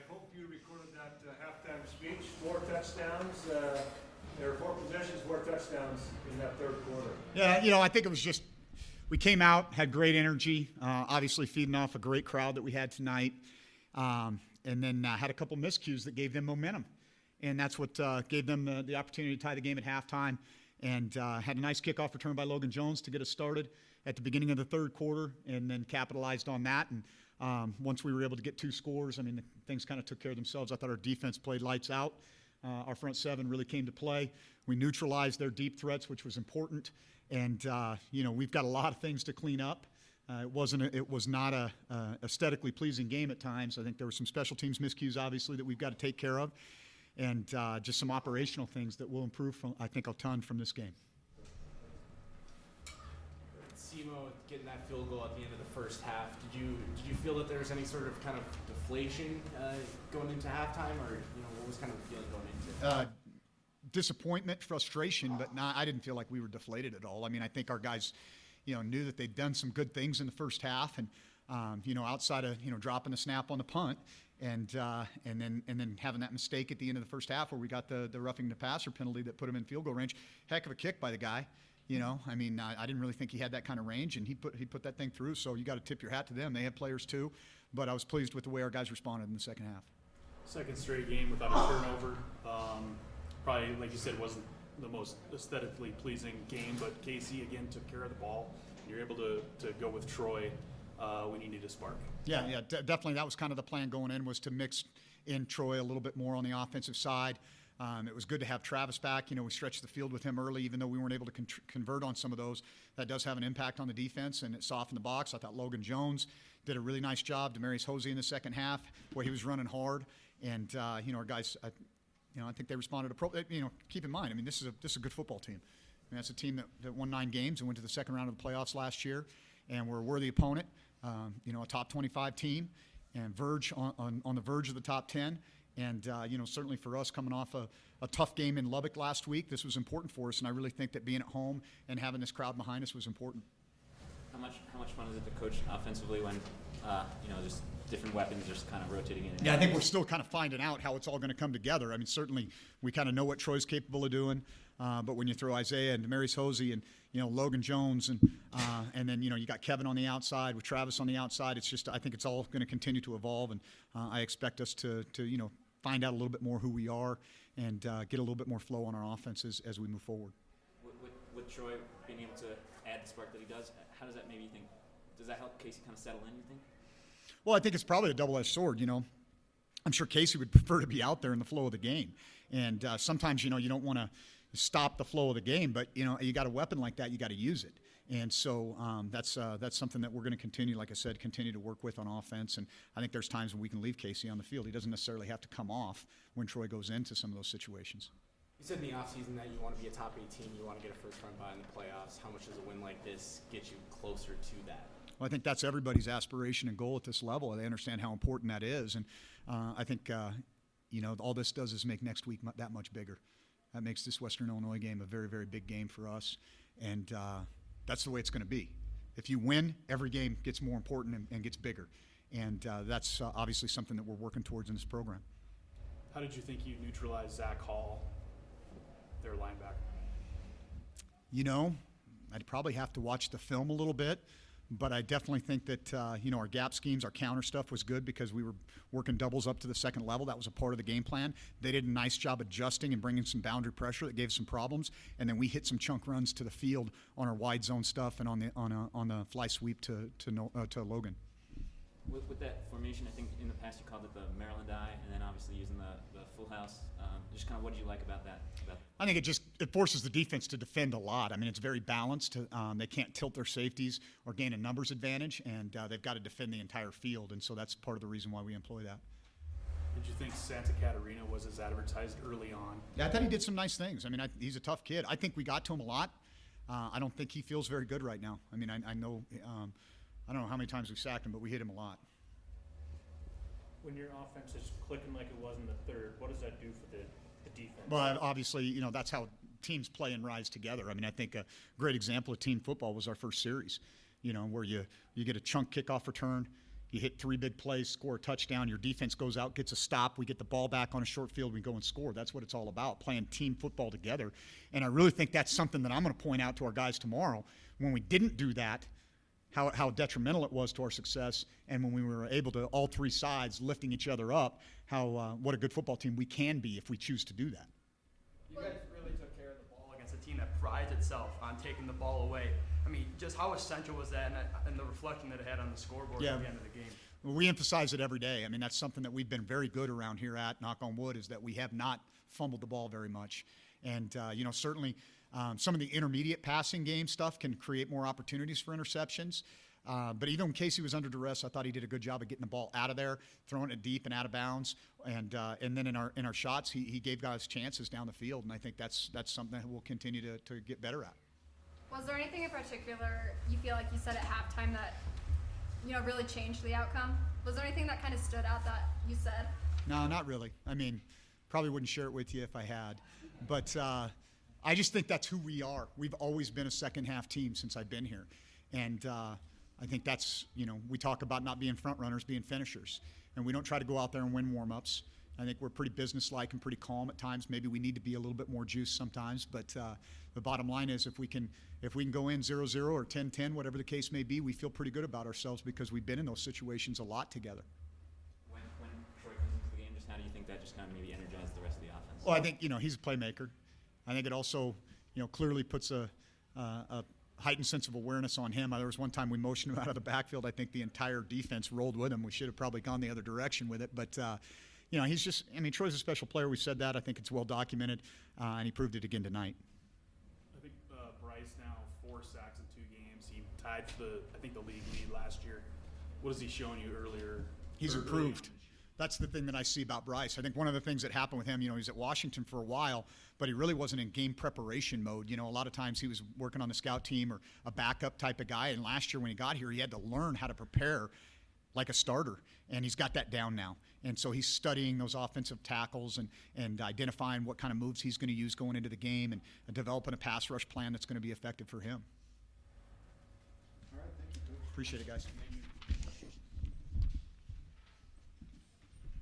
hope you recorded that halftime speech. 4 touchdowns. There were 4 possessions, 4 touchdowns in that third quarter. Yeah, I think it was just we came out, had great energy, obviously feeding off a great crowd that we had tonight, and then had a couple miscues that gave them momentum. And that's what gave them the opportunity to tie the game at halftime. And had a nice kickoff return by Logan Jones to get us started at the beginning of the third quarter, and then capitalized on that. And once we were able to get 2 scores, I mean, things kind of took care of themselves. I thought our defense played lights out. Our front 7 really came to play. We neutralized their deep threats, which was important. And, we've got a lot of things to clean up. It was not a aesthetically pleasing game at times. I think there were some special teams miscues, obviously, that we've got to take care of. And just some operational things that will improve, I think, a ton from this game. SEMO getting that field goal at the end of the first half. Did you feel that there was any sort of kind of deflation going into halftime, or what was kind of the feeling going into it? Disappointment, frustration, but I didn't feel like we were deflated at all. I mean, I think our guys, knew that they'd done some good things in the first half, and outside of dropping the snap on the punt, and then having that mistake at the end of the first half where we got the roughing the passer penalty that put him in field goal range. Heck of a kick by the guy. I didn't really think he had that kind of range, and he put that thing through. So you got to tip your hat to them. They have players too, but I was pleased with the way our guys responded in the second half. Second straight game without a turnover. Probably, like you said, wasn't the most aesthetically pleasing game, but Casey again took care of the ball. You're able to go with Troy when you need a spark. Yeah, definitely. That was kind of the plan going in, was to mix in Troy a little bit more on the offensive side. It was good to have Travis back. We stretched the field with him early, even though we weren't able to convert on some of those. That does have an impact on the defense, and it softened the box. I thought Logan Jones did a really nice job. Demarius Hosey in the second half, where he was running hard. And, our guys, I think they responded appropriately. Keep in mind, this is a good football team. That's a team that won 9 games and went to the second round of the playoffs last year, and we're a worthy opponent. A top 25 team, and on the verge of the top 10. And, certainly for us, coming off a tough game in Lubbock last week, this was important for us. And I really think that being at home and having this crowd behind us was important. How much fun is it to coach offensively when, just different weapons just kind of rotating in? Yeah, I think we're still kind of finding out how it's all going to come together. Certainly we kind of know what Troy's capable of doing. But when you throw Isaiah and Demarius Hosey and, Logan Jones and then, you got Kevin on the outside with Travis on the outside, it's just, I think it's all going to continue to evolve. And I expect us to find out a little bit more who we are and get a little bit more flow on our offenses as we move forward. With Troy being able to add the spark that he does, how does that maybe think? Does that help Casey kind of settle in, you think? Well, I think it's probably a double-edged sword, I'm sure Casey would prefer to be out there in the flow of the game. And sometimes, you don't want to stop the flow of the game, but, you got a weapon like that, you got to use it. And so that's something that we're going to continue, like I said, continue to work with on offense. And I think there's times when we can leave Casey on the field. He doesn't necessarily have to come off when Troy goes into some of those situations. You said in the offseason that you want to be a top 8 team, you want to get a first-round bye in the playoffs. How much does a win like this get you closer to that? Well, I think that's everybody's aspiration and goal at this level. They understand how important that is. And I think, all this does is make next week that much bigger. That makes this Western Illinois game a very, very big game for us. And that's the way it's going to be. If you win, every game gets more important and gets bigger. And that's obviously something that we're working towards in this program. How did you think you neutralized Zach Hall, their linebacker? I'd probably have to watch the film a little bit. But I definitely think that, our gap schemes, our counter stuff was good because we were working doubles up to the second level. That was a part of the game plan. They did a nice job adjusting and bringing some boundary pressure that gave some problems. And then we hit some chunk runs to the field on our wide zone stuff and on the fly sweep to Logan. With that formation, I think in the past you called it the Maryland eye, and then obviously using the full house. Just kind of what did you like about that? I think it forces the defense to defend a lot. It's very balanced. They can't tilt their safeties or gain a numbers advantage, and they've got to defend the entire field, and so that's part of the reason why we employ that. Did you think Santa Catarina was as advertised early on? Yeah, I thought he did some nice things. He's a tough kid. I think we got to him a lot. I don't think he feels very good right now. I know I don't know how many times we sacked him, but we hit him a lot. When your offense is clicking like it was in the third, what does that do for the defense? Well, obviously, that's how teams play and rise together. I think a great example of team football was our first series, where you get a chunk kickoff return, You hit 3 big plays, score a touchdown, your defense goes out, gets a stop, we get the ball back on a short field, we go and score. That's what it's all about, playing team football together. And I really think that's something that I'm going to point out to our guys tomorrow. When we didn't do that, how detrimental it was to our success, and when we were able to, all 3 sides lifting each other up, what a good football team we can be if we choose to do that. You guys really took care of the ball against a team that prides itself on taking the ball away. I mean, just how essential was that and the reflection that it had on the scoreboard at the end of the game? Well, we emphasize it every day. I mean, that's something that we've been very good around here at, knock on wood, is that we have not fumbled the ball very much. And, certainly some of the intermediate passing game stuff can create more opportunities for interceptions. But even when Casey was under duress, I thought he did a good job of getting the ball out of there, throwing it deep and out of bounds. And then in our shots, he gave guys chances down the field. And I think that's something that we'll continue to get better at. Was there anything in particular you feel like you said at halftime that, really changed the outcome? Was there anything that kind of stood out that you said? No, not really. I mean, probably wouldn't share it with you if I had. But I just think that's who we are. We've always been a second-half team since I've been here. And I think that's, we talk about not being front runners, being finishers. And we don't try to go out there and win warm-ups. I think we're pretty businesslike and pretty calm at times. Maybe we need to be a little bit more juice sometimes. But the bottom line is if we can go in 0-0 or 10-10, whatever the case may be, we feel pretty good about ourselves because we've been in those situations a lot together. When Troy comes into the game, just how do you think that just kind of maybe energizes the rest of the offense? Well, I think, he's a playmaker. I think it also, clearly puts a heightened sense of awareness on him. There was one time we motioned him out of the backfield. I think the entire defense rolled with him. We should have probably gone the other direction with it. But, he's just, Troy's a special player. We said that. I think it's well documented, and he proved it again tonight. I think Bryce now 4 sacks in 2 games. He tied for the league lead last year. What has he shown you earlier? He's early improved. on? That's the thing that I see about Bryce. I think one of the things that happened with him, he was at Washington for a while, but he really wasn't in game preparation mode. A lot of times he was working on the scout team or a backup type of guy. And last year when he got here, he had to learn how to prepare like a starter. And he's got that down now. And so he's studying those offensive tackles and identifying what kind of moves he's going to use going into the game and developing a pass rush plan that's going to be effective for him. All right, thank you, Coach. Appreciate it, guys.